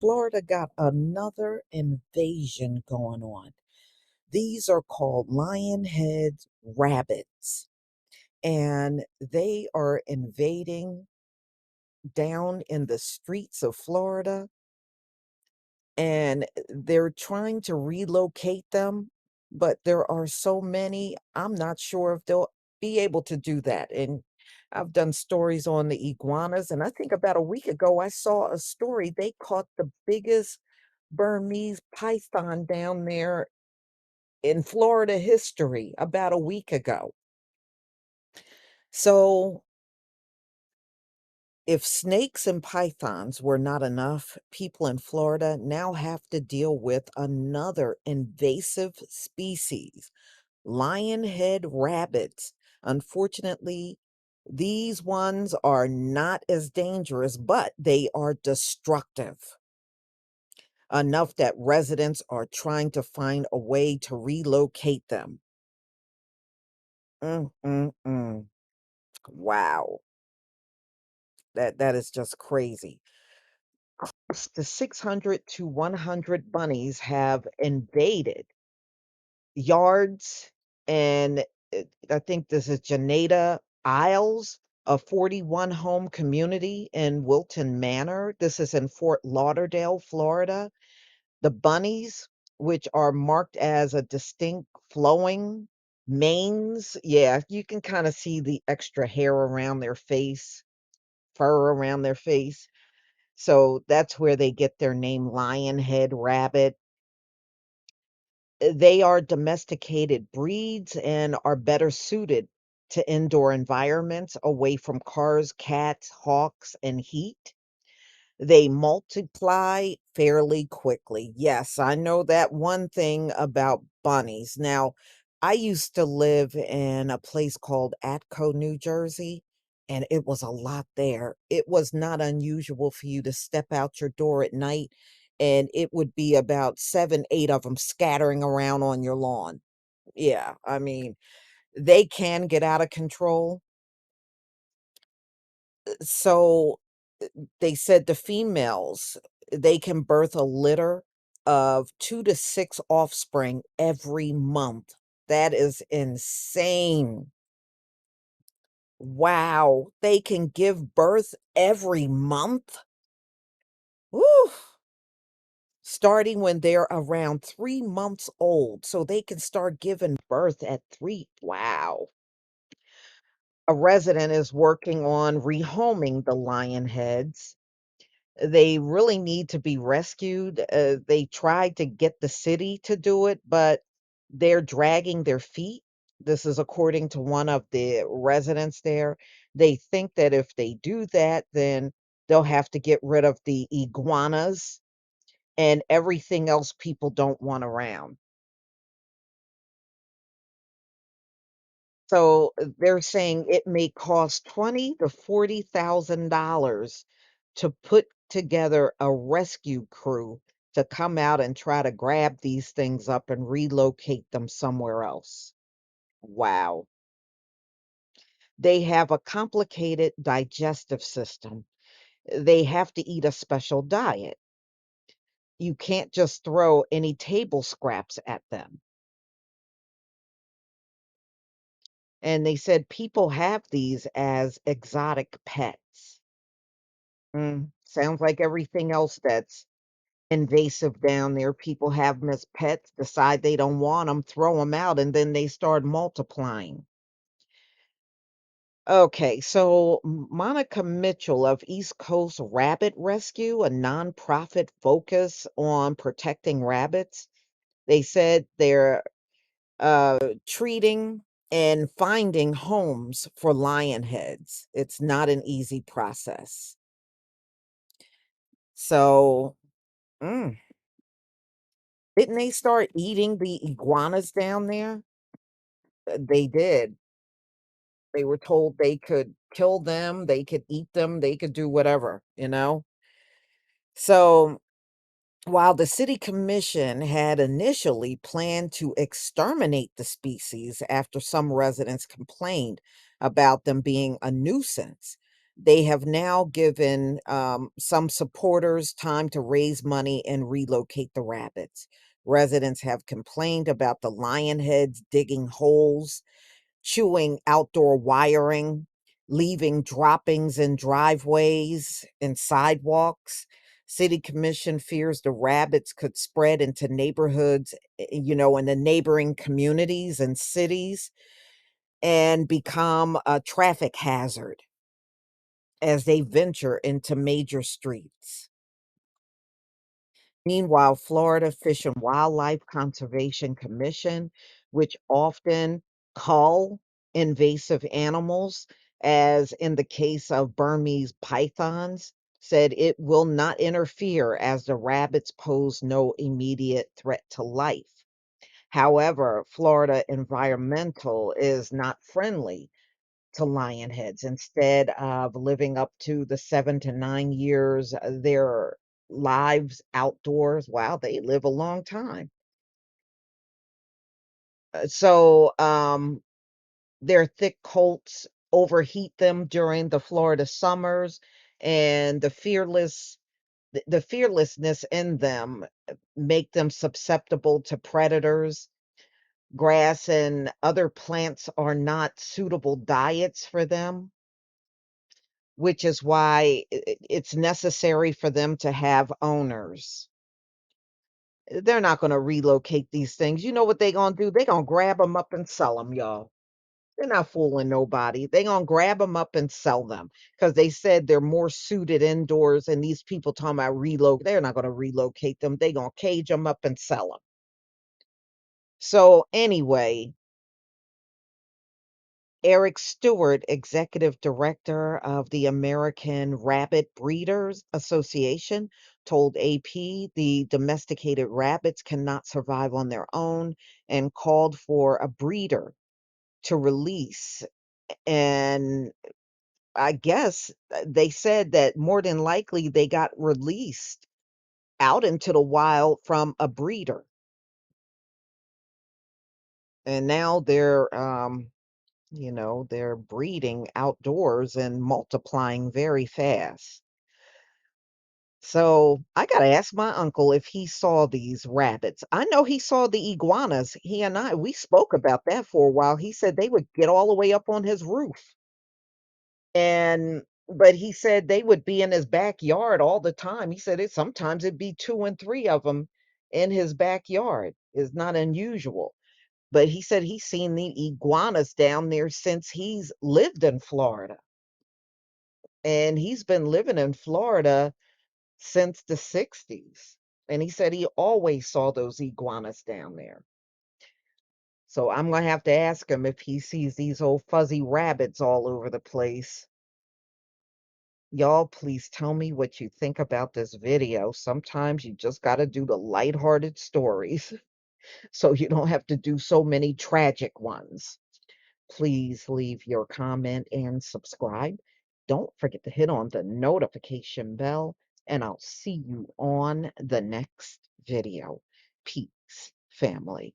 Florida got another invasion going on. These are called Lionhead rabbits, and they are invading down in the streets of Florida, and they're trying to relocate them, but there are so many, I'm not sure if they'll be able to do that. And I've done stories on the iguanas, and I think about a week ago I saw a story. They caught the biggest Burmese python down there in Florida history about a week ago. So, if snakes and pythons were not enough, people in Florida now have to deal with another invasive species, lionhead rabbits. Unfortunately, these ones are not as dangerous, but they are destructive enough that residents are trying to find a way to relocate them. Mm, mm, mm. Wow, that is just crazy. Close to 600 to 100 bunnies have invaded yards, and I think this is Janeda Isles, a 41 home community in Wilton Manor. This is in Fort Lauderdale, Florida. The bunnies, which are marked as a distinct flowing manes, yeah, you can kind of see the extra hair around their face, fur around their face. So that's where they get their name Lionhead rabbit. They are domesticated breeds and are better suited to indoor environments away from cars, cats, hawks, and heat. They multiply fairly quickly. Yes, I know that one thing about bunnies. Now, I used to live in a place called Atco, New Jersey, and it was a lot there. It was not unusual for you to step out your door at night and it would be about 7, 8 of them scattering around on your lawn. Yeah, I mean, they can get out of control. So they said the females, they can birth a litter of 2 to 6 offspring every month. That is insane. Wow, they can give birth every month? Woo! Starting when they're around 3 months old, so they can start giving birth at 3. Wow. A resident is working on rehoming the lion heads. They really need to be rescued. They tried to get the city to do it, but they're dragging their feet. This is according to one of the residents there. They think that if they do that, then they'll have to get rid of the iguanas and everything else people don't want around. So they're saying it may cost 20 to $40,000 to put together a rescue crew to come out and try to grab these things up and relocate them somewhere else. Wow. They have a complicated digestive system. They have to eat a special diet. You can't just throw any table scraps at them. And they said people have these as exotic pets. Sounds like everything else that's invasive down there. People have them as pets, decide they don't want them, throw them out, and then they start multiplying. Okay, so Monica Mitchell of East Coast Rabbit Rescue, a nonprofit focus on protecting rabbits, they said they're treating and finding homes for lion heads. It's not an easy process. So, mm, didn't they start eating the iguanas down there? They did. They were told they could kill them, they could eat them, they could do whatever, you know? So, while the city commission had initially planned to exterminate the species after some residents complained about them being a nuisance, They have now given some supporters time to raise money and relocate the rabbits. Residents have complained about the lionheads digging holes, chewing outdoor wiring, leaving droppings in driveways and sidewalks. City Commission fears the rabbits could spread into neighborhoods, in the neighboring communities and cities and become a traffic hazard as they venture into major streets. Meanwhile, Florida Fish and Wildlife Conservation Commission, which often cull invasive animals, as in the case of Burmese pythons, said it will not interfere as the rabbits pose no immediate threat to life. However, Florida Environmental is not friendly to lionheads. Instead of living up to the 7 to 9 years, their lives outdoors, wow, they live a long time. So their thick coats overheat them during the Florida summers, and the fearlessness in them make them susceptible to predators. Grass and other plants are not suitable diets for them, which is why it's necessary for them to have owners. They're not gonna relocate these things. You know what they gonna do? They gonna grab them up and sell them, y'all. They're not fooling nobody. They gonna grab them up and sell them because they said they're more suited indoors, and these people talking about they're not gonna relocate them. They gonna cage them up and sell them. So, anyway, Eric Stewart, executive director of the American Rabbit Breeders Association, told AP the domesticated rabbits cannot survive on their own and called for a breeder to release. And I guess they said that more than likely they got released out into the wild from a breeder. And now they're breeding outdoors and multiplying very fast. So I gotta ask my uncle if he saw these rabbits. I know he saw the iguanas. He and we spoke about that for a while. He said they would get all the way up on his roof. But he said they would be in his backyard all the time. He said sometimes it'd be two and three of them in his backyard. Is not unusual. But he said he's seen the iguanas down there since he's lived in Florida. And he's been living in Florida since the 60s. And he said he always saw those iguanas down there. So I'm going to have to ask him if he sees these old fuzzy rabbits all over the place. Y'all, please tell me what you think about this video. Sometimes you just got to do the lighthearted stories so you don't have to do so many tragic ones. Please leave your comment and subscribe. Don't forget to hit on the notification bell, and I'll see you on the next video. Peace, family.